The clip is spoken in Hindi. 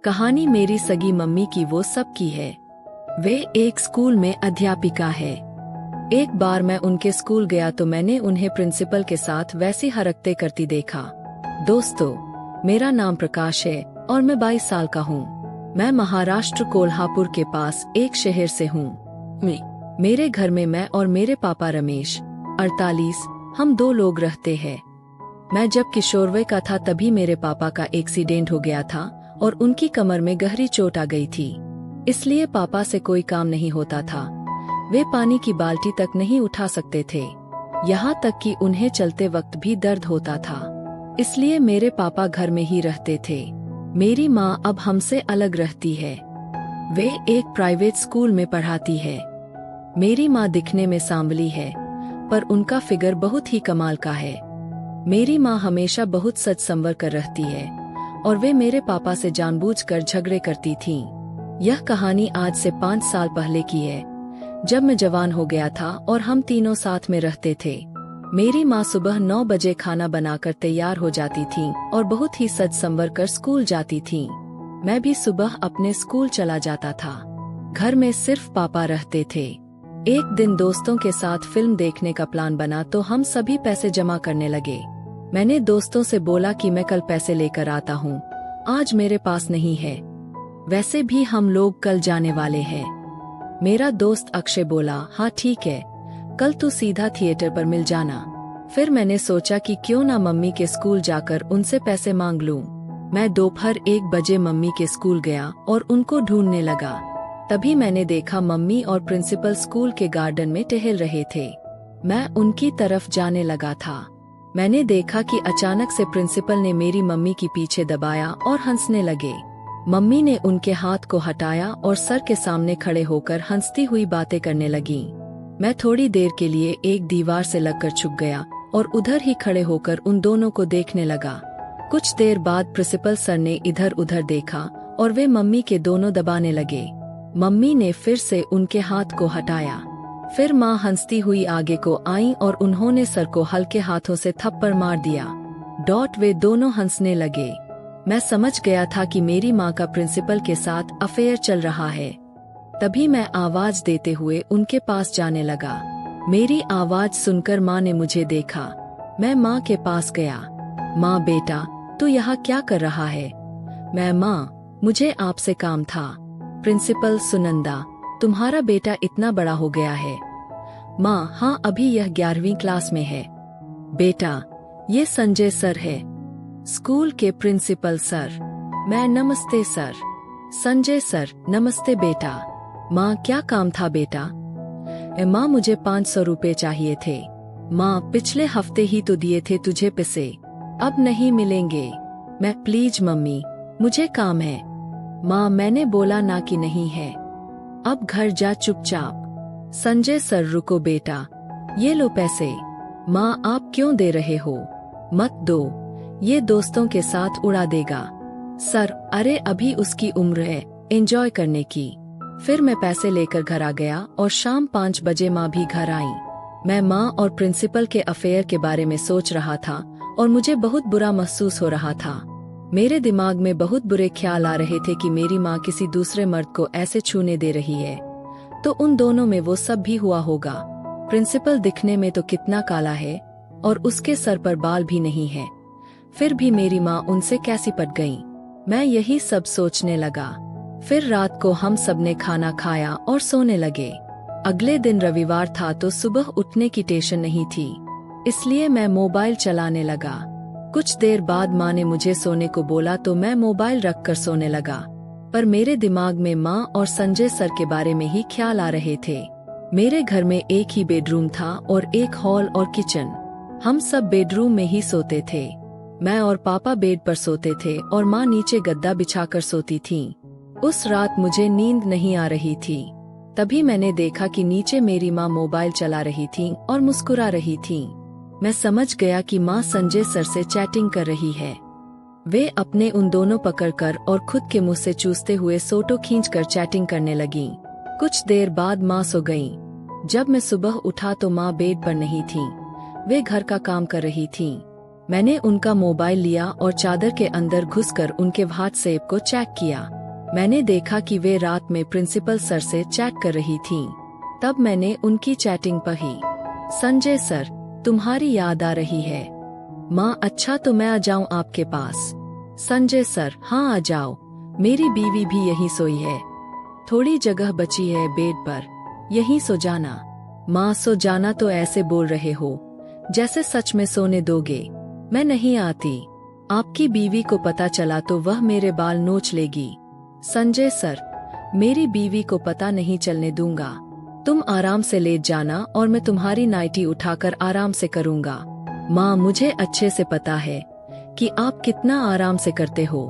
कहानी मेरी सगी मम्मी की वो सब की है। वे एक स्कूल में अध्यापिका है। एक बार मैं उनके स्कूल गया तो मैंने उन्हें प्रिंसिपल के साथ वैसी हरकतें करती देखा। दोस्तों, मेरा नाम प्रकाश है और मैं 22 साल का हूँ। मैं महाराष्ट्र कोल्हापुर के पास एक शहर से हूँ। मेरे घर में मैं और मेरे पापा रमेश 48 हम 2 लोग रहते हैं। मैं जब किशोरवय का था तभी मेरे पापा का एक्सीडेंट हो गया था और उनकी कमर में गहरी चोट आ गई थी। इसलिए पापा से कोई काम नहीं होता था। वे पानी की बाल्टी तक नहीं उठा सकते थे। यहाँ तक कि उन्हें चलते वक्त भी दर्द होता था। इसलिए मेरे पापा घर में ही रहते थे। मेरी माँ अब हमसे अलग रहती है। वे एक प्राइवेट स्कूल में पढ़ाती है। मेरी माँ दिखने में सांवली है, पर उनका फिगर बहुत ही कमाल का है। मेरी माँ हमेशा बहुत सच संवर कर रहती है और वे मेरे पापा से जानबूझकर झगड़े करती थीं। यह कहानी आज से 5 साल पहले की है, जब मैं जवान हो गया था और हम तीनों साथ में रहते थे। मेरी माँ सुबह 9 बजे खाना बनाकर तैयार हो जाती थीं और बहुत ही सज संवर कर स्कूल जाती थीं। मैं भी सुबह अपने स्कूल चला जाता था। घर में सिर्फ पापा रहते थे। एक दिन दोस्तों के साथ फिल्म देखने का प्लान बना तो हम सभी पैसे जमा करने लगे। मैंने दोस्तों से बोला कि मैं कल पैसे लेकर आता हूँ, आज मेरे पास नहीं है। वैसे भी हम लोग कल जाने वाले हैं। मेरा दोस्त अक्षय बोला, हाँ ठीक है, कल तू सीधा थिएटर पर मिल जाना। फिर मैंने सोचा कि क्यों ना मम्मी के स्कूल जाकर उनसे पैसे मांग लूं। मैं दोपहर 1 बजे मम्मी के स्कूल गया और उनको ढूंढने लगा। तभी मैंने देखा मम्मी और प्रिंसिपल स्कूल के गार्डन में टहल रहे थे। मैं उनकी तरफ जाने लगा था। मैंने देखा कि अचानक से प्रिंसिपल ने मेरी मम्मी की पीछे दबाया और हंसने लगे। मम्मी ने उनके हाथ को हटाया और सर के सामने खड़े होकर हंसती हुई बातें करने लगी। मैं थोड़ी देर के लिए एक दीवार से लगकर छुप गया और उधर ही खड़े होकर उन दोनों को देखने लगा। कुछ देर बाद प्रिंसिपल सर ने इधर उधर देखा और वे मम्मी के दोनों दबाने लगे। मम्मी ने फिर से उनके हाथ को हटाया। फिर माँ हंसती हुई आगे को आई और उन्होंने सर को हल्के हाथों से थप्पड़ मार दिया। वे दोनों हंसने लगे। मैं समझ गया था कि मेरी माँ का प्रिंसिपल के साथ अफेयर चल रहा है। तभी मैं आवाज देते हुए उनके पास जाने लगा। मेरी आवाज सुनकर माँ ने मुझे देखा। मैं माँ के पास गया। माँ, बेटा तू यहाँ क्या कर रहा है? मैं, माँ मुझे आपसे काम था। प्रिंसिपल, सुनंदा तुम्हारा बेटा इतना बड़ा हो गया है। माँ, हाँ अभी यह 11वीं क्लास में है। बेटा, ये संजय सर है, स्कूल के प्रिंसिपल सर। मैं, नमस्ते सर। संजय सर, नमस्ते बेटा। माँ, क्या काम था बेटा? माँ, मुझे 500 रुपए चाहिए थे। माँ, पिछले हफ्ते ही तो दिए थे तुझे पैसे, अब नहीं मिलेंगे। मैं, प्लीज मम्मी मुझे काम है। माँ, मैंने बोला ना कि नहीं है, अब घर जा चुपचाप। संजय सर, रुको बेटा, ये लो पैसे। माँ, आप क्यों दे रहे हो? मत दो, ये दोस्तों के साथ उड़ा देगा। सर, अरे अभी उसकी उम्र है एंजॉय करने की। फिर मैं पैसे लेकर घर आ गया और शाम 5 बजे माँ भी घर आई। मैं माँ और प्रिंसिपल के अफेयर के बारे में सोच रहा था और मुझे बहुत बुरा महसूस हो रहा था। मेरे दिमाग में बहुत बुरे ख्याल आ रहे थे कि मेरी माँ किसी दूसरे मर्द को ऐसे छूने दे रही है, तो उन दोनों में वो सब भी हुआ होगा। प्रिंसिपल दिखने में तो कितना काला है और उसके सर पर बाल भी नहीं है, फिर भी मेरी माँ उनसे कैसी पट गई। मैं यही सब सोचने लगा। फिर रात को हम सबने खाना खाया और सोने लगे। अगले दिन रविवार था तो सुबह उठने की टेंशन नहीं थी, इसलिए मैं मोबाइल चलाने लगा। कुछ देर बाद माँ ने मुझे सोने को बोला तो मैं मोबाइल रखकर सोने लगा, पर मेरे दिमाग में माँ और संजय सर के बारे में ही ख्याल आ रहे थे। मेरे घर में एक ही बेडरूम था और एक हॉल और किचन। हम सब बेडरूम में ही सोते थे। मैं और पापा बेड पर सोते थे और माँ नीचे गद्दा बिछाकर सोती थीं। उस रात मुझे नींद नहीं आ रही थी। तभी मैंने देखा कि नीचे मेरी माँ मोबाइल चला रही थीं और मुस्कुरा रही थीं। मैं समझ गया कि माँ संजय सर से चैटिंग कर रही है। वे अपने उन दोनों पकड़कर और खुद के मुंह से चूसते हुए फोटो खींचकर चैटिंग करने लगी। कुछ देर बाद माँ सो गईं। जब मैं सुबह उठा तो माँ बेड पर नहीं थीं। वे घर का काम कर रही थीं। मैंने उनका मोबाइल लिया और चादर के अंदर घुसकर उनके व्हाट्सएप को चेक किया। मैंने देखा कि वे रात में प्रिंसिपल सर से चैट कर रही थीं। तब मैंने उनकी चैटिंग पढ़ी। संजय सर, तुम्हारी याद आ रही है। माँ, अच्छा तो मैं आ जाऊँ आपके पास? संजय सर, हाँ आ जाओ, मेरी बीवी भी यहीं सोई है, थोड़ी जगह बची है बेड पर, यहीं सो जाना। माँ, सो जाना तो ऐसे बोल रहे हो जैसे सच में सोने दोगे। मैं नहीं आती, आपकी बीवी को पता चला तो वह मेरे बाल नोच लेगी। संजय सर, मेरी बीवी को पता नहीं चलने दूंगा। तुम आराम से लेट जाना और मैं तुम्हारी नाइटी उठाकर आराम से करूंगा। माँ, मुझे अच्छे से पता है कि आप कितना आराम से करते हो।